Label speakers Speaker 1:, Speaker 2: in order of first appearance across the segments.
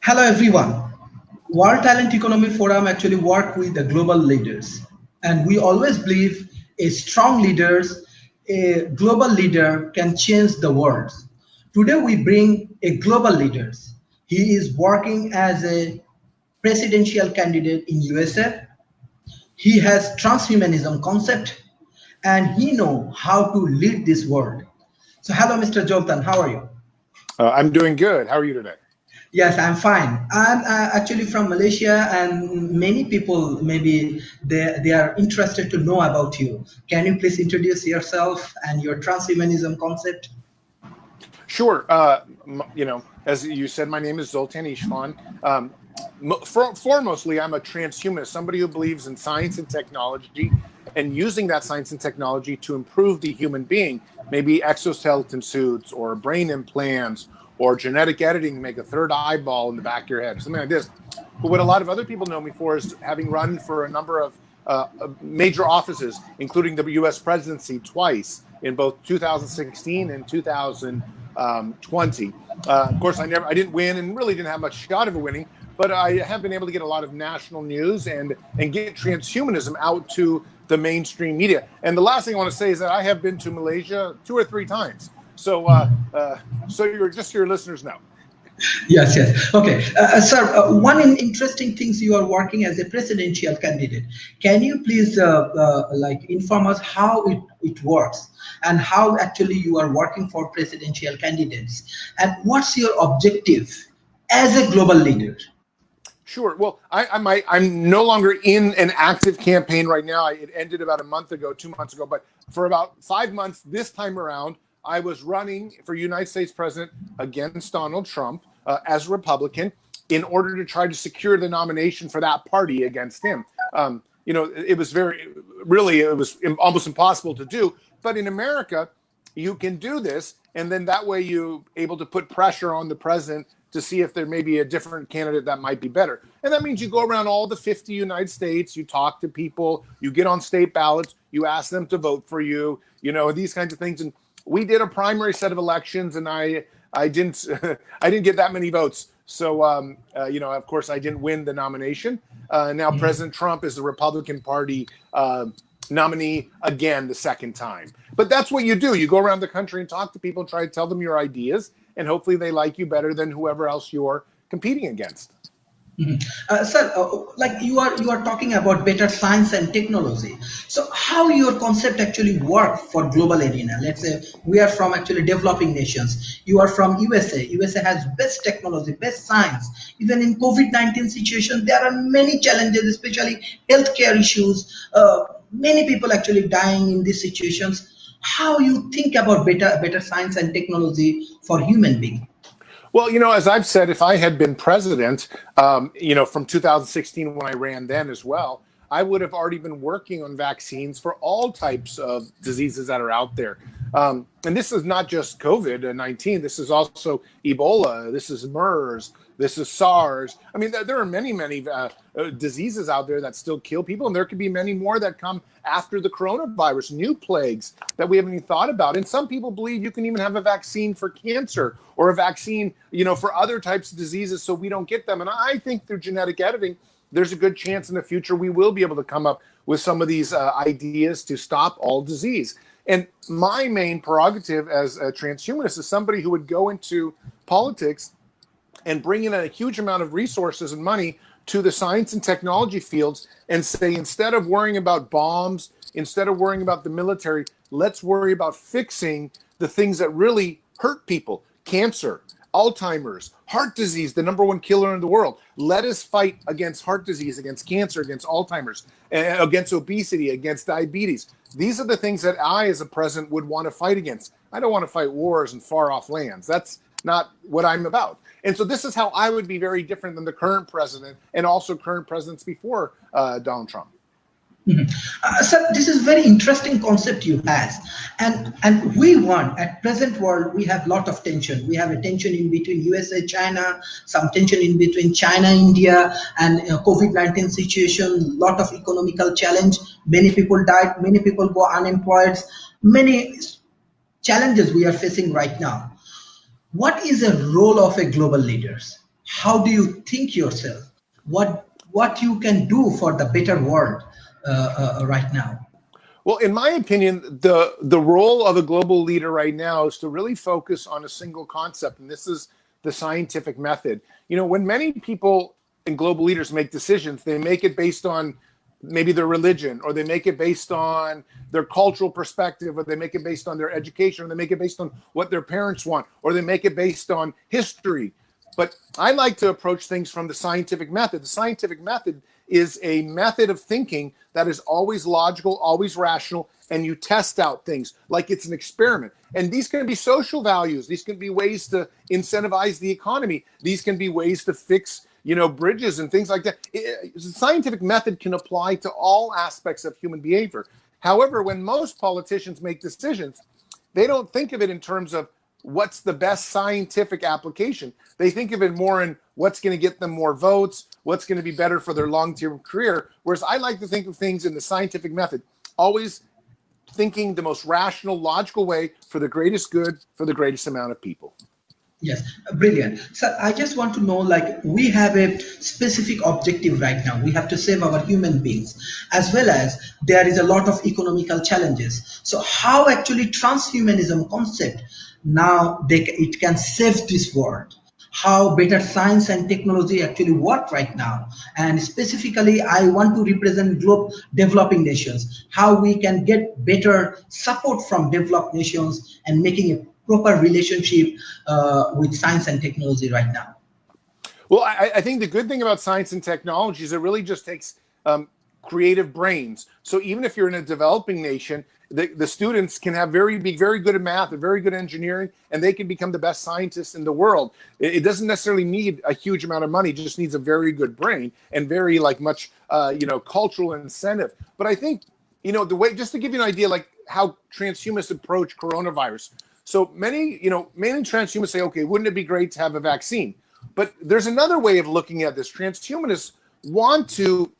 Speaker 1: Hello everyone. World Talent Economy Forum actually work with the global leaders, and we always believe a global leader can change the world. Today we bring a global leader. He is working as a presidential candidate in USA. He has transhumanism concept, and he know how to lead this world. So hello, Mr. Zoltan. How are you?
Speaker 2: I'm doing good. How are you today?
Speaker 1: Yes, I'm fine. I'm actually from Malaysia, and many people maybe they are interested to know about you. Can you please introduce yourself and your transhumanism concept?
Speaker 2: Sure. As you said, my name is Zoltan Istvan. Foremostly, I'm a transhumanist, somebody who believes in science and technology and using that science and technology to improve the human being, maybe exoskeleton suits or brain implants or genetic editing to make a third eyeball in the back of your head, something like this. But what a lot of other people know me for is having run for a number of major offices, including the U.S. presidency twice in both 2016 and 2020. Of course, I didn't win and really didn't have much shot of winning, but I have been able to get a lot of national news and get transhumanism out to the mainstream media. And the last thing I want to say is that I have been to Malaysia 2 or 3 times. So your listeners know.
Speaker 1: Yes, yes. Okay, sir. Interesting things you are working as a presidential candidate. Can you please inform us how it works and how actually you are working for presidential candidates and what's your objective as a global leader?
Speaker 2: Sure. Well, I'm no longer in an active campaign right now. It ended about a month ago, 2 months ago. But for about 5 months this time around, I was running for United States president against Donald Trump as a Republican in order to try to secure the nomination for that party against him. It was almost impossible to do. But in America, you can do this, and then that way you're able to put pressure on the president to see if there may be a different candidate that might be better. And that means you go around all the 50 United States, you talk to people, you get on state ballots, you ask them to vote for you, these kinds of things. And we did a primary set of elections, and I didn't I didn't get that many votes. So of course I didn't win the nomination. Now President Trump is the Republican Party nominee again the second time. But that's what you do. You go around the country and talk to people and try to tell them your ideas, and hopefully they like you better than whoever else you're competing against.
Speaker 1: Sir, like you are talking about better science and technology. So how your concept actually work for global arena? Let's say we are from actually developing nations. You are from USA. USA has best technology, best science. Even in COVID-19 situation, there are many challenges, especially healthcare issues. Many people actually dying in these situations. How you think about better science and technology for human being?
Speaker 2: Well, as I've said, if I had been president, from 2016 when I ran then as well, I would have already been working on vaccines for all types of diseases that are out there. And this is not just COVID-19. This is also Ebola. This is MERS. This is SARS. I mean, there are many, many diseases out there that still kill people. And there could be many more that come after the coronavirus, new plagues that we haven't even thought about. And some people believe you can even have a vaccine for cancer or a vaccine, for other types of diseases so we don't get them. And I think through genetic editing, there's a good chance in the future we will be able to come up with some of these ideas to stop all disease. And my main prerogative as a transhumanist is somebody who would go into politics and bring in a huge amount of resources and money to the science and technology fields and say, instead of worrying about bombs, instead of worrying about the military, let's worry about fixing the things that really hurt people. Cancer, Alzheimer's, heart disease, the #1 killer in the world. Let us fight against heart disease, against cancer, against Alzheimer's, against obesity, against diabetes. These are the things that I, as a president, would want to fight against. I don't want to fight wars in far-off lands. That's not what I'm about. And so this is how I would be very different than the current president and also current presidents before Donald Trump.
Speaker 1: Sir, this is very interesting concept you have, and we want at present world we have lot of tension. We have a tension in between USA, China, some tension in between China, India, and COVID-19 situation. Lot of economical challenge. Many people died. Many people go unemployed. Many challenges we are facing right now. What is the role of a global leaders? how do you think yourself? What you can do for the better world right now?
Speaker 2: Well, in my opinion, the role of a global leader right now is to really focus on a single concept, and this is the scientific method. When many people and global leaders make decisions, they make it based on maybe their religion, or they make it based on their cultural perspective, or they make it based on their education, or they make it based on what their parents want, or they make it based on history. But I like to approach things from the scientific method. The scientific method is a method of thinking that is always logical, always rational, and you test out things like it's an experiment. And these can be social values. These can be ways to incentivize the economy. These can be ways to fix, bridges and things like that. The scientific method can apply to all aspects of human behavior. However, when most politicians make decisions, they don't think of it in terms of what's the best scientific application. They think of it more in what's going to get them more votes, what's going to be better for their long-term career. Whereas I like to think of things in the scientific method, always thinking the most rational, logical way for the greatest good for the greatest amount of people.
Speaker 1: Yes, brilliant. So I just want to know, like, we have a specific objective right now. We have to save our human beings, as well as there is a lot of economical challenges. So how actually transhumanism concept now it can save this world? How better science and technology actually work right now? And specifically, I want to represent developing nations, how we can get better support from developed nations and making a proper relationship with science and technology right now.
Speaker 2: Well, I think the good thing about science and technology is it really just takes creative brains. So even if you're in a developing nation, the students can be very good at math and very good at engineering, and they can become the best scientists in the world. It doesn't necessarily need a huge amount of money; it just needs a very good brain and very much cultural incentive. But I think the way, just to give you an idea, like how transhumanists approach coronavirus. So many transhumanists say, okay, wouldn't it be great to have a vaccine? But there's another way of looking at this. Transhumanists want to,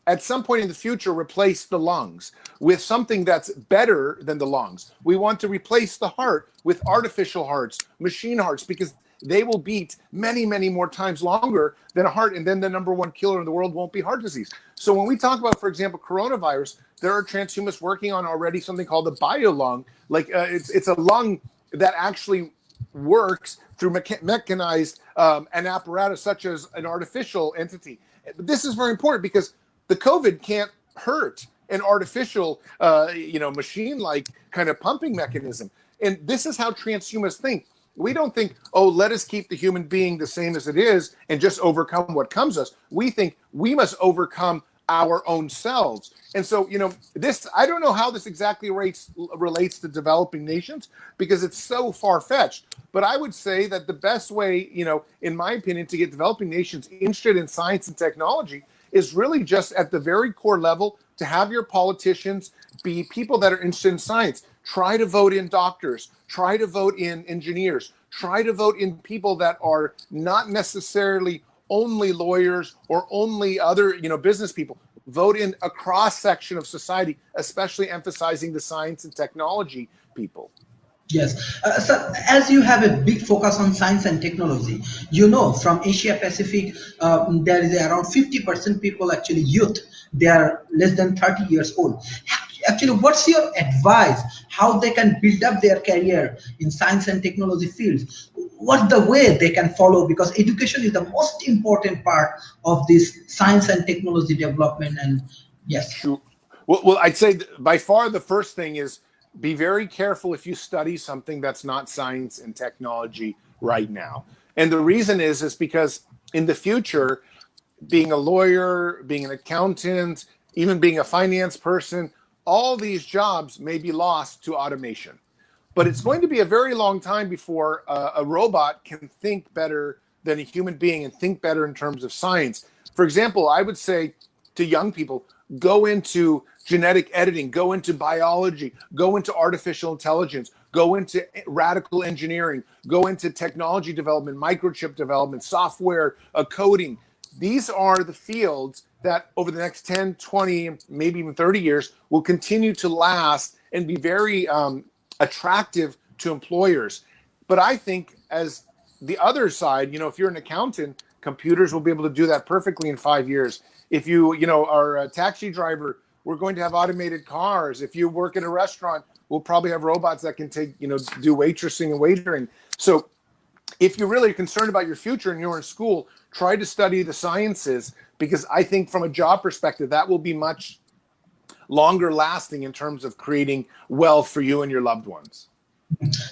Speaker 2: at some point in the future, replace the lungs with something that's better than the lungs. We want to replace the heart with artificial hearts, machine hearts, because they will beat many, many more times longer than a heart. And then the number one killer in the world won't be heart disease. So when we talk about, for example, coronavirus, there are transhumanists working on already something called the bio-lung. It's a lung that actually works through mechanized an apparatus such as an artificial entity. But this is very important because the COVID can't hurt an artificial, machine-like kind of pumping mechanism. And this is how transhumanists think. We don't think, oh, let us keep the human being the same as it is and just overcome what comes us. We think we must overcome our own selves. And so, this, I don't know how this exactly relates to developing nations because it's so far-fetched. But I would say that the best way, in my opinion, to get developing nations interested in science and technology is really just at the very core level to have your politicians be people that are interested in science. Try to vote in doctors, try to vote in engineers, try to vote in people that are not necessarily only lawyers or only other, business people. Vote in a cross-section of society, especially emphasizing the science and technology people.
Speaker 1: Yes. So as you have a big focus on science and technology, from Asia Pacific, there is around 50% people actually youth. They are less than 30 years old. Actually, what's your advice? How they can build up their career in science and technology fields? What's the way they can follow? Because education is the most important part of this science and technology development. And yes.
Speaker 2: Sure. Well, I'd say by far the first thing is be very careful if you study something that's not science and technology right now. And the reason is because in the future, being a lawyer, being an accountant, even being a finance person, all these jobs may be lost to automation. But it's going to be a very long time before a robot can think better than a human being and think better in terms of science. For example, I would say to young people, go into genetic editing, go into biology, go into artificial intelligence, go into radical engineering, go into technology development, microchip development, software, coding. These are the fields that over the next 10, 20, maybe even 30 years will continue to last and be very attractive to employers. But I think as the other side, if you're an accountant, Computers will be able to do that perfectly in 5 years. If you are a taxi driver, we're going to have automated cars. If you work in a restaurant, we'll probably have robots that can do waitressing and waitering. So if you're really concerned about your future and you're in school, try to study the sciences, because I think from a job perspective, that will be much longer lasting in terms of creating wealth for you and your loved ones.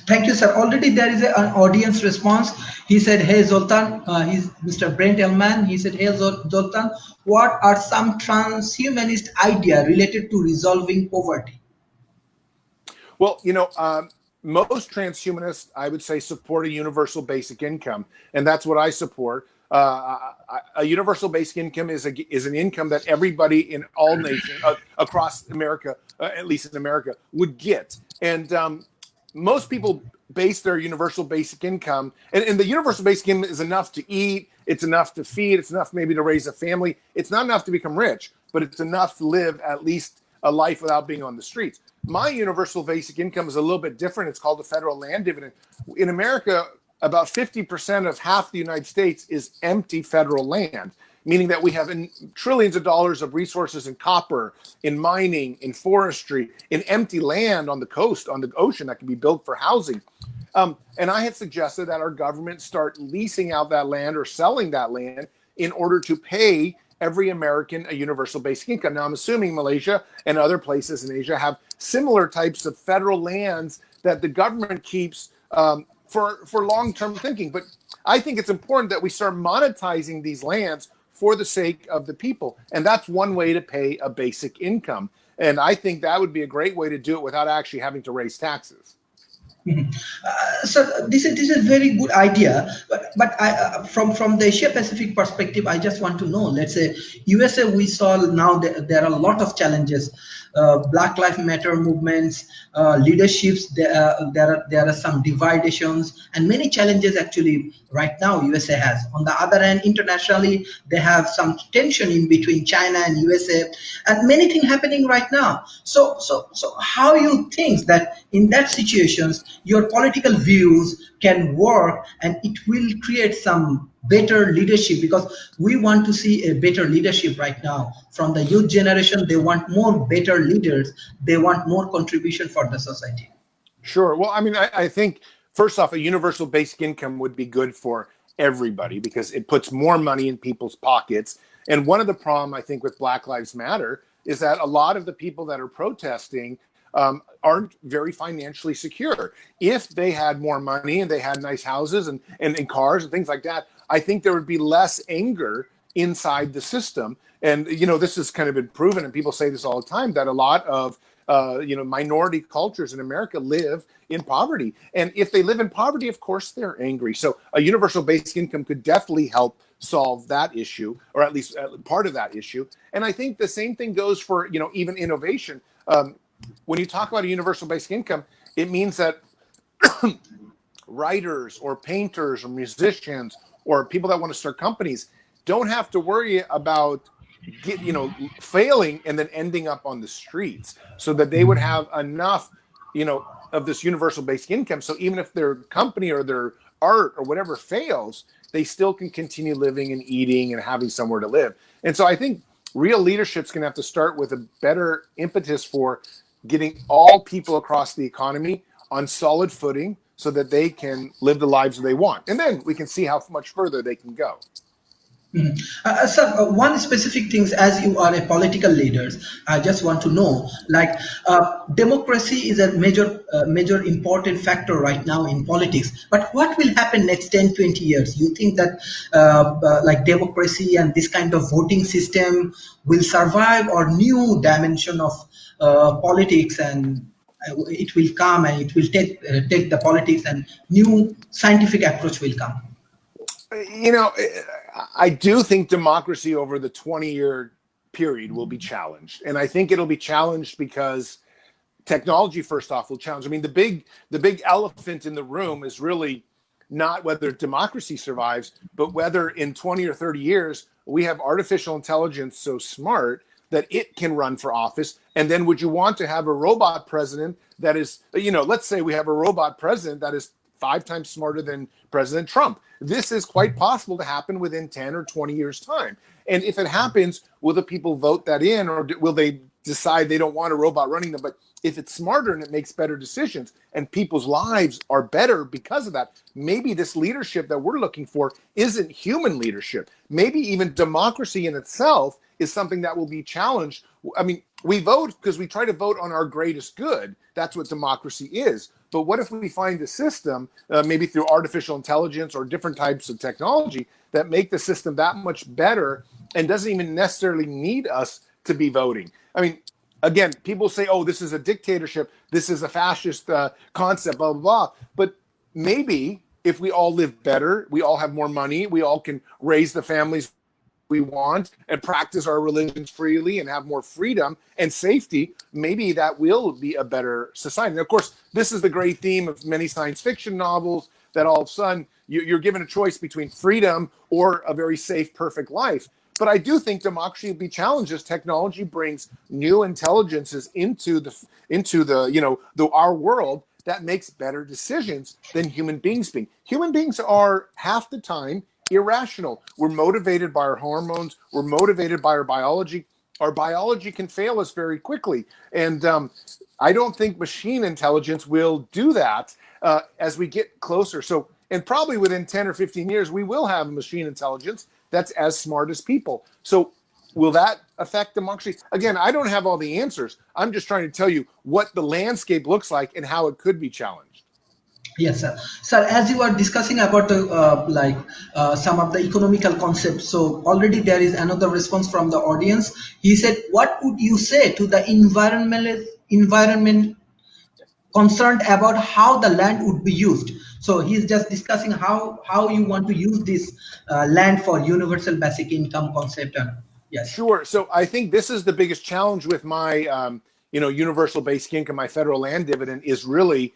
Speaker 1: Thank you, sir. Already there is an audience response. He said, "Hey, Zoltan." He's Mr. Brent Elman. He said, "Hey, Zoltan, what are some transhumanist idea related to resolving poverty?"
Speaker 2: Well, most transhumanists, I would say, support a universal basic income, and that's what I support. A universal basic income is an income that everybody in all nations across America, at least in America, would get. And most people base their universal basic income, and the universal basic income is enough to eat, it's enough to feed, it's enough maybe to raise a family. It's not enough to become rich, but it's enough to live at least a life without being on the streets. My universal basic income is a little bit different. It's called the federal land dividend. In America, about 50% of half the United States is empty federal land, meaning that we have trillions of dollars of resources in copper, in mining, in forestry, in empty land on the coast, on the ocean that can be built for housing. And I have suggested that our government start leasing out that land or selling that land in order to pay every American a universal basic income. Now, I'm assuming Malaysia and other places in Asia have similar types of federal lands that the government keeps for long-term thinking. But I think it's important that we start monetizing these lands for the sake of the people. And that's one way to pay a basic income. And I think that would be a great way to do it without actually having to raise taxes.
Speaker 1: So this is very good idea, but from the Asia Pacific perspective, I just want to know. Let's say USA, we saw now that there are a lot of challenges, Black Lives Matter movements, leaderships. There are some divisions and many challenges actually right now USA has. On the other hand, internationally, they have some tension in between China and USA, and many things happening right now. So how you think that in that situations your political views can work and it will create some better leadership, because we want to see a better leadership right now from the youth generation. They want more better leaders, they want more contribution for the society.
Speaker 2: Sure. Well, I mean, I think first off, a universal basic income would be good for everybody because it puts more money in people's pockets. And one of the problem I think with Black Lives Matter is that a lot of the people that are protesting aren't very financially secure. If they had more money and they had nice houses and cars and things like that, I think there would be less anger inside the system. And, this has kind of been proven, and people say this all the time, that a lot of, minority cultures in America live in poverty. And if they live in poverty, of course, they're angry. So a universal basic income could definitely help solve that issue, or at least part of that issue. And I think the same thing goes for, even innovation. When you talk about a universal basic income, it means that writers or painters or musicians or people that want to start companies don't have to worry about failing and then ending up on the streets, so that they would have enough, of this universal basic income. So even if their company or their art or whatever fails, they still can continue living and eating and having somewhere to live. And so I think real leadership's going to have to start with a better impetus for getting all people across the economy on solid footing so that they can live the lives they want. And then we can see how much further they can go.
Speaker 1: Sir, one specific things, as you are a political leader, I just want to know, democracy is a major important factor right now in politics. But what will happen next 10, 20 years? You think that democracy and this kind of voting system will survive, or new dimension of politics, and it will come and it will take the politics and new scientific approach will come?
Speaker 2: I do think democracy over the 20-year period will be challenged. And I think it'll be challenged because technology, first off, will challenge. I mean, the big elephant in the room is really not whether democracy survives, but whether in 20 or 30 years, we have artificial intelligence so smart that it can run for office. And then would you want to have a robot president that is, let's say we have a robot president that is 5 times smarter than President Trump. This is quite possible to happen within 10 or 20 years' time. And if it happens, will the people vote that in, or will they decide they don't want a robot running them? But if it's smarter and it makes better decisions and people's lives are better because of that, maybe this leadership that we're looking for isn't human leadership. Maybe even democracy in itself is something that will be challenged. I mean, we vote because we try to vote on our greatest good. That's what democracy is. But what if we find a system, maybe through artificial intelligence or different types of technology, that make the system that much better and doesn't even necessarily need us to be voting? I mean, again, people say, oh, this is a dictatorship, this is a fascist concept, blah, blah, blah. But maybe if we all live better, we all have more money, we all can raise the families we want and practice our religions freely and have more freedom and safety, maybe that will be a better society. And of course, this is the great theme of many science fiction novels, that all of a sudden you're given a choice between freedom or a very safe, perfect life. But I do think democracy will be challenged as technology brings new intelligences into our world that makes better decisions than human beings being. Human beings are half the time irrational. We're motivated by our hormones. We're motivated by our biology. Our biology can fail us very quickly. And I don't think machine intelligence will do that as we get closer. So, and probably within 10 or 15 years, we will have machine intelligence that's as smart as people. So will that affect democracy? Again, I don't have all the answers. I'm just trying to tell you what the landscape looks like and how it could be challenged.
Speaker 1: Yes, sir. Sir, as you are discussing about the some of the economical concepts, so already there is another response from the audience. He said, "What would you say to the environment concerned about how the land would be used?" So he's just discussing how you want to use this land for universal basic income concept. And yes,
Speaker 2: Sure. So I think this is the biggest challenge with my universal basic income, my federal land dividend, is really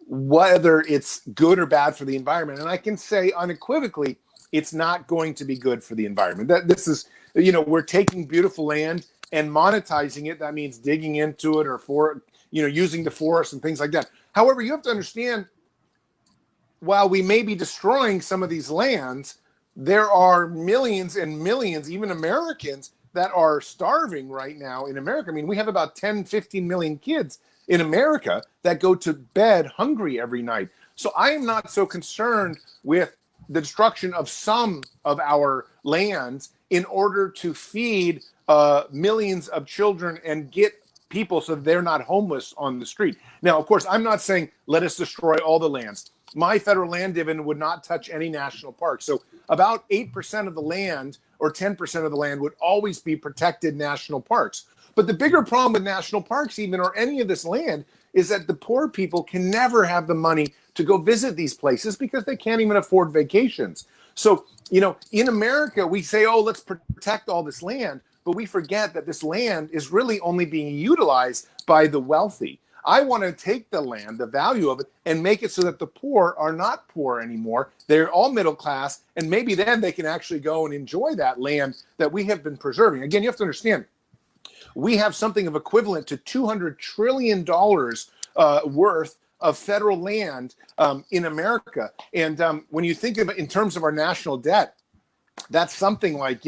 Speaker 2: whether it's good or bad for the environment. And I can say unequivocally, it's not going to be good for the environment. That this is, we're taking beautiful land and monetizing it. That means digging into it or using the forest and things like that. However, you have to understand, while we may be destroying some of these lands, there are millions and millions, even Americans, that are starving right now in America. I mean, we have about 10, 15 million kids in America that go to bed hungry every night. So I am not so concerned with the destruction of some of our lands in order to feed millions of children and get people so they're not homeless on the street. Now, of course, I'm not saying let us destroy all the lands. My federal land dividend would not touch any national park. So about 8% of the land or 10% of the land would always be protected national parks. But the bigger problem with national parks, even, or any of this land, is that the poor people can never have the money to go visit these places because they can't even afford vacations. So, in America, we say, oh, let's protect all this land, but we forget that this land is really only being utilized by the wealthy. I want to take the land, the value of it, and make it so that the poor are not poor anymore. They're all middle class, and maybe then they can actually go and enjoy that land that we have been preserving. Again, you have to understand, we have something of equivalent to $200 trillion worth of federal land in America. And when you think of it in terms of our national debt, that's something like,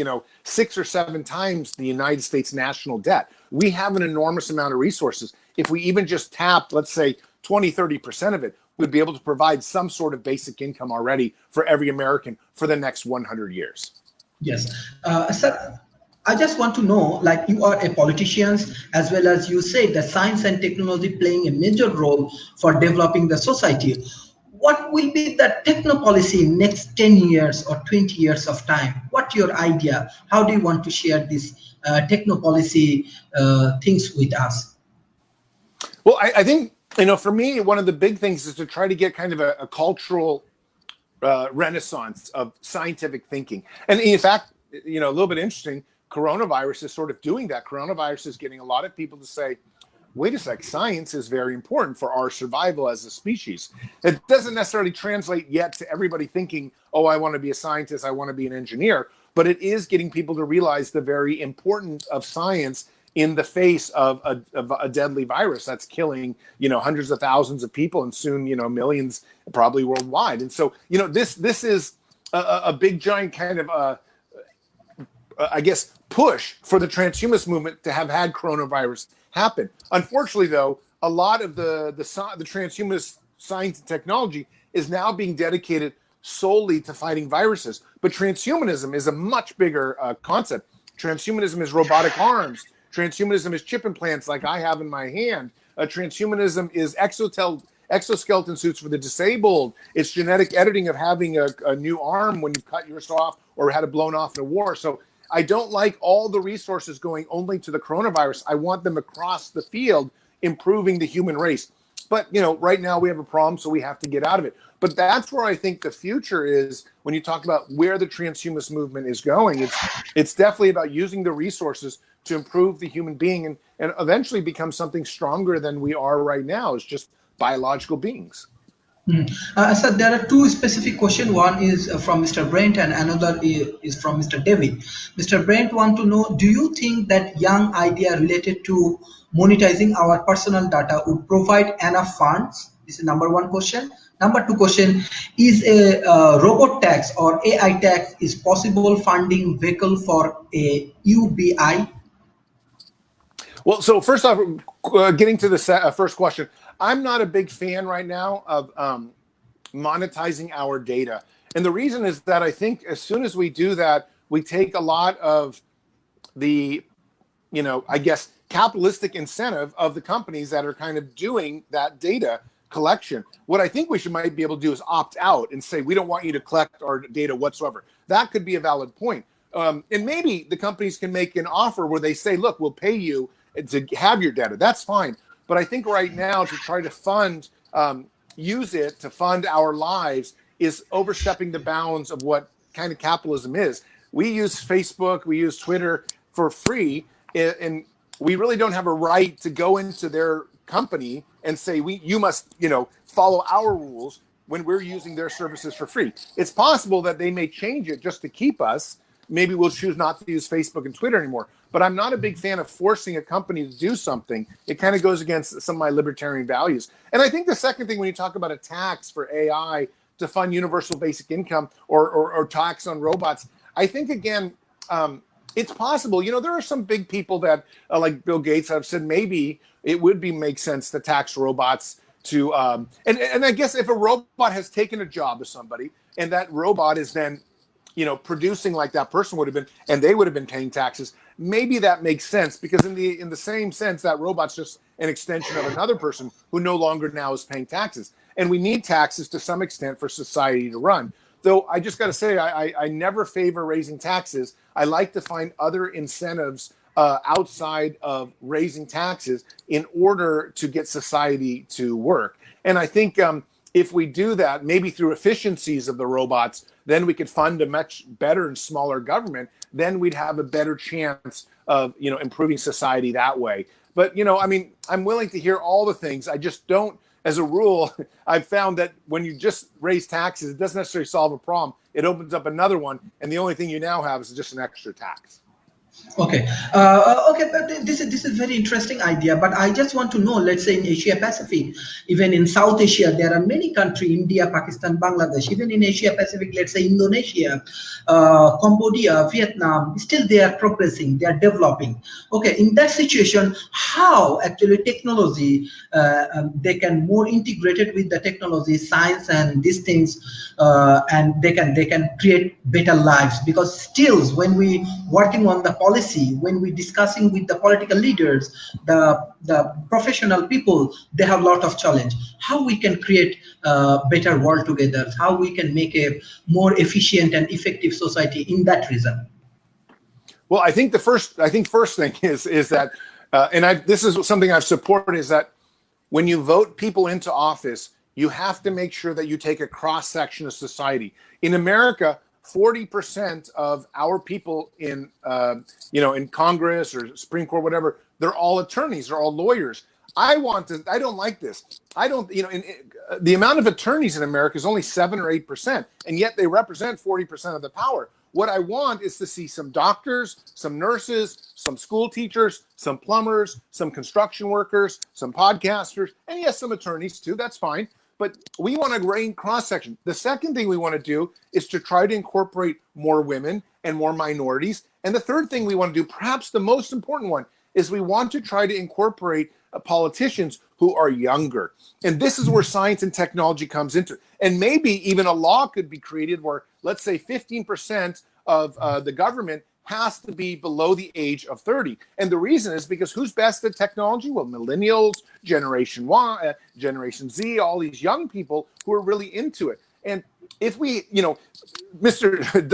Speaker 2: 6 or 7 times the United States national debt. We have an enormous amount of resources. If we even just tapped, let's say, 20, 30% of it, we'd be able to provide some sort of basic income already for every American for the next 100 years.
Speaker 1: Yes. Sir, I just want to know, like, you are a politician, as well as you say that science and technology playing a major role for developing the society. What will be the techno policy in next 10 years or 20 years of time? What's your idea? How do you want to share this techno policy things with us?
Speaker 2: Well, I think, for me, one of the big things is to try to get kind of a cultural renaissance of scientific thinking. And in fact, a little bit interesting, coronavirus is sort of doing that. Coronavirus is getting a lot of people to say, wait a sec, science is very important for our survival as a species. It doesn't necessarily translate yet to everybody thinking, oh, I want to be a scientist, I want to be an engineer, but it is getting people to realize the very importance of science in the face of a deadly virus that's killing, hundreds of thousands of people and soon, millions probably worldwide. And so, this is a big giant kind of, I guess, push for the transhumanist movement to have had coronavirus happen. Unfortunately, though, a lot of the transhumanist science and technology is now being dedicated solely to fighting viruses. But transhumanism is a much bigger concept. Transhumanism is robotic arms. Transhumanism is chip implants like I have in my hand. Transhumanism is exoskeleton suits for the disabled. It's genetic editing of having a new arm when you cut yours off or had it blown off in a war. So I don't like all the resources going only to the coronavirus. I want them across the field, improving the human race. But, right now we have a problem, so we have to get out of it. But that's where I think the future is when you talk about where the transhumanist movement is going. It's definitely about using the resources to improve the human being and eventually become something stronger than we are right now. It's just biological beings.
Speaker 1: So there are two specific questions. One is from Mr. Brent and another is from Mr. David. Mr. Brent want to know, do you think that young idea related to monetizing our personal data would provide enough funds? This is number one question. Number two question, is a robot tax or AI tax is possible funding vehicle for a UBI?
Speaker 2: Well, so first off, getting to the first question, I'm not a big fan right now of monetizing our data. And the reason is that I think as soon as we do that, we take a lot of the, I guess, capitalistic incentive of the companies that are kind of doing that data collection. What I think we might be able to do is opt out and say, we don't want you to collect our data whatsoever. That could be a valid point. And maybe the companies can make an offer where they say, look, we'll pay you to have your data. That's fine. But I think right now to try to use it to fund our lives is overstepping the bounds of what kind of capitalism is. We use Facebook, we use Twitter for free, and we really don't have a right to go into their company and say, you must, follow our rules when we're using their services for free. It's possible that they may change it just to keep us. Maybe we'll choose not to use Facebook and Twitter anymore. But I'm not a big fan of forcing a company to do something. It kind of goes against some of my libertarian values. And I think the second thing, when you talk about a tax for AI to fund universal basic income or tax on robots, I think, again, it's possible. There are some big people that, like Bill Gates, have said maybe it would make sense to tax robots to, and I guess if a robot has taken a job of somebody and that robot is then, producing like that person would have been, and they would have been paying taxes, maybe that makes sense, because in the same sense, that robot's just an extension of another person who no longer now is paying taxes. And we need taxes to some extent for society to run. Though I just got to say, I never favor raising taxes. I like to find other incentives outside of raising taxes in order to get society to work. And I think if we do that, maybe through efficiencies of the robots, then we could fund a much better and smaller government. Then we'd have a better chance of, improving society that way. But, I'm willing to hear all the things. I just don't, as a rule, I've found that when you just raise taxes, it doesn't necessarily solve a problem. It opens up another one. And the only thing you now have is just an extra tax.
Speaker 1: Okay. But this is very interesting idea. But I just want to know, let's say in Asia Pacific, even in South Asia, there are many countries: India, Pakistan, Bangladesh. Even in Asia Pacific, let's say Indonesia, Cambodia, Vietnam. Still, they are progressing. They are developing. Okay. In that situation, how actually technology they can more integrated with the technology, science, and these things, and they can create better lives. Because still, when we working on the policy, when we discussing with the political leaders, the professional people, they have a lot of challenge. How we can create a better world together, how we can make a more efficient and effective society in that reason.
Speaker 2: Well, I think first thing is that, and this is something I've supported, is that when you vote people into office, you have to make sure that you take a cross section of society. In America, 40% of our people in Congress or Supreme Court, whatever, they're all attorneys, they're all lawyers. I don't like this. The amount of attorneys in America is only 7 or 8%, and yet they represent 40% of the power. What I want is to see some doctors, some nurses, some school teachers, some plumbers, some construction workers, some podcasters, and yes, some attorneys too. That's fine. But we want a great cross section. The second thing we want to do is to try to incorporate more women and more minorities. And the third thing we want to do, perhaps the most important one, is we want to try to incorporate politicians who are younger. And this is where science and technology comes into it. And maybe even a law could be created where, let's say, 15% of the government has to be below the age of 30. And the reason is because who's best at technology? Well, millennials, Generation Y, Generation Z, all these young people who are really into it. And if we,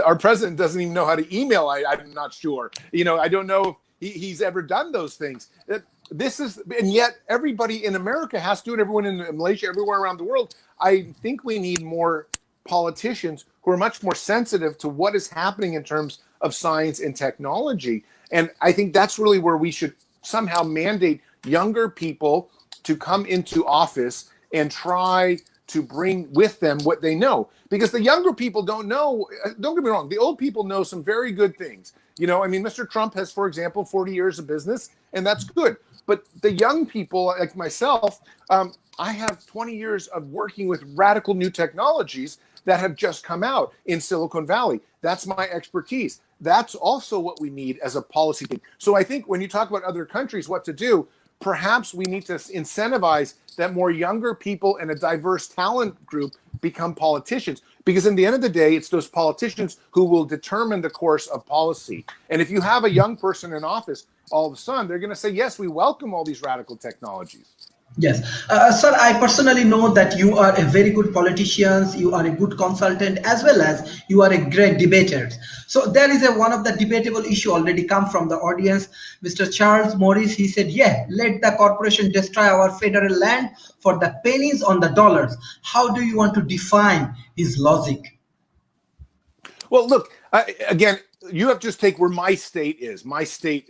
Speaker 2: our president doesn't even know how to email, I'm not sure. I don't know if he's ever done those things. And yet everybody in America has to do it, everyone in Malaysia, everywhere around the world. I think we need more politicians who are much more sensitive to what is happening in terms of science and technology. And I think that's really where we should somehow mandate younger people to come into office and try to bring with them what they know. Because the younger people don't know, don't get me wrong, the old people know some very good things. Mr. Trump has, for example, 40 years of business, and that's good. But the young people, like myself, I have 20 years of working with radical new technologies that have just come out in Silicon Valley. That's my expertise. That's also what we need as a policy thing. So I think when you talk about other countries, what to do, perhaps we need to incentivize that more younger people and a diverse talent group become politicians. Because in the end of the day, it's those politicians who will determine the course of policy. And if you have a young person in office, all of a sudden, they're going to say, yes, we welcome all these radical technologies.
Speaker 1: Yes. Sir, I personally know that you are a very good politician, you are a good consultant, as well as you are a great debater. So there is one of the debatable issue already come from the audience. Mr. Charles Morris, he said, yeah, let the corporation destroy our federal land for the pennies on the dollars. How do you want to define his logic?
Speaker 2: Well, look, again, you have to just take where my state is,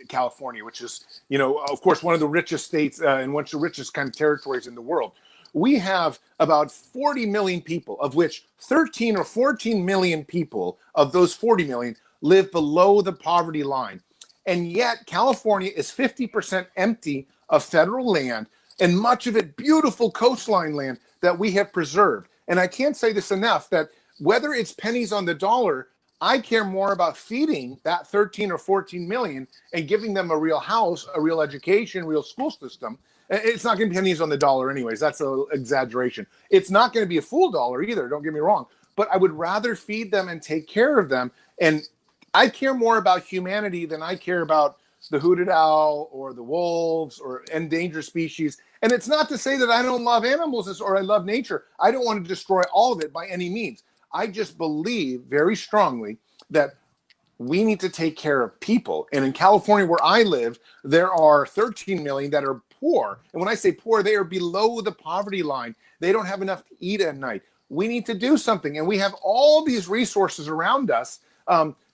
Speaker 2: California, which is, of course, one of the richest states and one of the richest kind of territories in the world. We have about 40 million people, of which 13 or 14 million people of those 40 million live below the poverty line. And yet California is 50% empty of federal land, and much of it beautiful coastline land that we have preserved. And I can't say this enough, that whether it's pennies on the dollar, I care more about feeding that 13 or 14 million and giving them a real house, a real education, real school system. It's not going to be pennies on the dollar anyways. That's an exaggeration. It's not going to be a full dollar either. Don't get me wrong. But I would rather feed them and take care of them. And I care more about humanity than I care about the hooded owl or the wolves or endangered species. And it's not to say that I don't love animals or I love nature. I don't want to destroy all of it by any means. I just believe very strongly that we need to take care of people. And in California, where I live, there are 13 million that are poor. And when I say poor, they are below the poverty line. They don't have enough to eat at night. We need to do something. And we have all these resources around us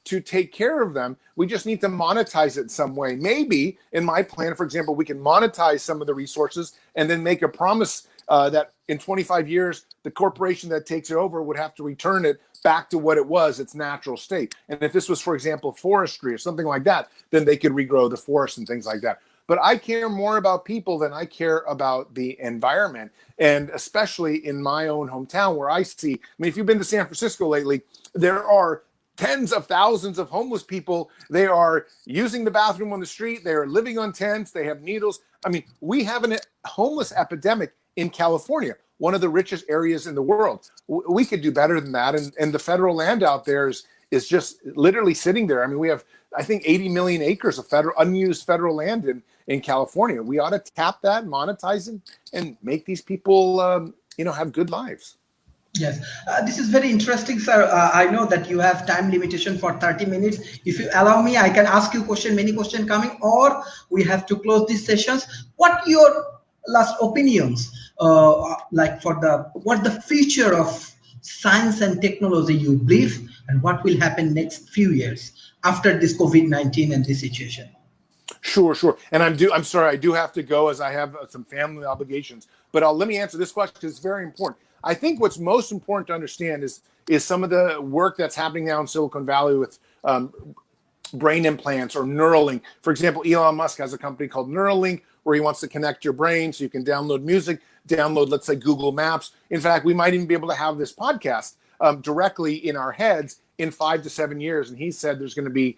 Speaker 2: to take care of them. We just need to monetize it some way. Maybe in my plan, for example, we can monetize some of the resources and then make a promise that in 25 years, the corporation that takes it over would have to return it back to what it was, its natural state. And if this was, for example, forestry or something like that, then they could regrow the forest and things like that. But I care more about people than I care about the environment. And especially in my own hometown where I see, if you've been to San Francisco lately, there are tens of thousands of homeless people. They are using the bathroom on the street. They are living on tents. They have needles. We have a homeless epidemic in California, one of the richest areas in the world. We could do better than that. And the federal land out there is just literally sitting there. We have, I think, 80 million acres of unused federal land in California. We ought to tap that, monetize it, and make these people, have good lives.
Speaker 1: Yes, this is very interesting, sir. I know that you have time limitation for 30 minutes. If you allow me, I can ask you many questions coming, or we have to close these sessions. What your last opinions, what the future of science and technology you believe, and what will happen next few years after this COVID-19 and this situation?
Speaker 2: Sure. And I'm sorry, I do have to go as I have some family obligations. But let me answer this question because it's very important. I think what's most important to understand is is some of the work that's happening now in Silicon Valley with brain implants or Neuralink. For example, Elon Musk has a company called Neuralink where he wants to connect your brain so you can download music, download, let's say, Google Maps. In fact, we might even be able to have this podcast directly in our heads in 5 to 7 years. And he said there's going to be,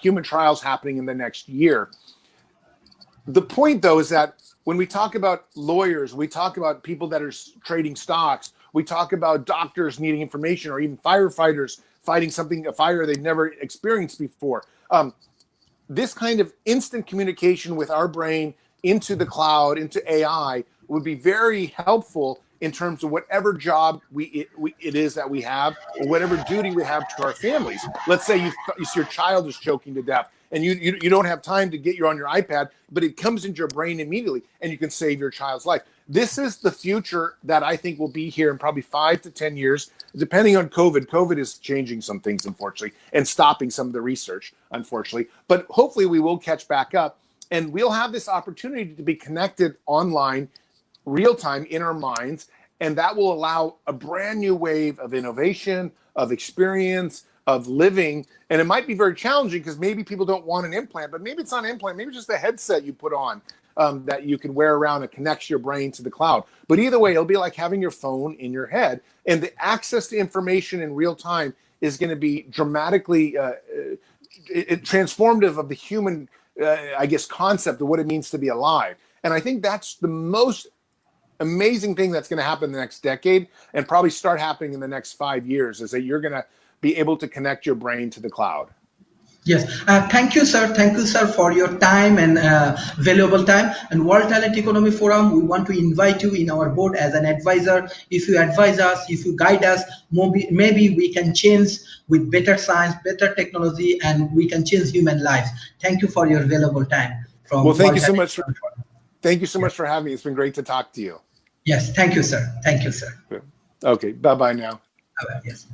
Speaker 2: human trials happening in the next year. The point, though, is that when we talk about lawyers, we talk about people that are trading stocks, we talk about doctors needing information, or even firefighters fighting a fire they've never experienced before. This kind of instant communication with our brain into the cloud, into AI, would be very helpful in terms of whatever job it is that we have, or whatever duty we have to our families. Let's say your child is choking to death, and you don't have time to get you on your iPad, but it comes into your brain immediately, and you can save your child's life. This is the future that I think will be here in probably 5 to 10 years, depending on COVID. COVID is changing some things, unfortunately, and stopping some of the research, unfortunately. But hopefully we will catch back up, and we'll have this opportunity to be connected online, real time in our minds, and that will allow a brand new wave of innovation, of experience, of living. And it might be very challenging because maybe people don't want an implant, but maybe it's not an implant, maybe it's just a headset you put on that you can wear around and connects your brain to the cloud. But either way, it'll be like having your phone in your head, and the access to information in real time is going to be dramatically transformative of the human, concept of what it means to be alive. And I think that's the most amazing thing that's going to happen in the next decade, and probably start happening in the next 5 years, is that you're going to be able to connect your brain to the cloud.
Speaker 1: Yes, thank you, sir. Thank you, sir, for your time and valuable time. And World Talent Economy Forum, we want to invite you in our board as an advisor. If you advise us, if you guide us, maybe we can change with better science, better technology, and we can change human lives. Thank you for your valuable time.
Speaker 2: Well, thank you so much. Thank you so much for having me. It's been great to talk to you.
Speaker 1: Yes, thank you, sir. Thank you, sir.
Speaker 2: Okay, bye-bye now.
Speaker 1: Bye-bye. Yes.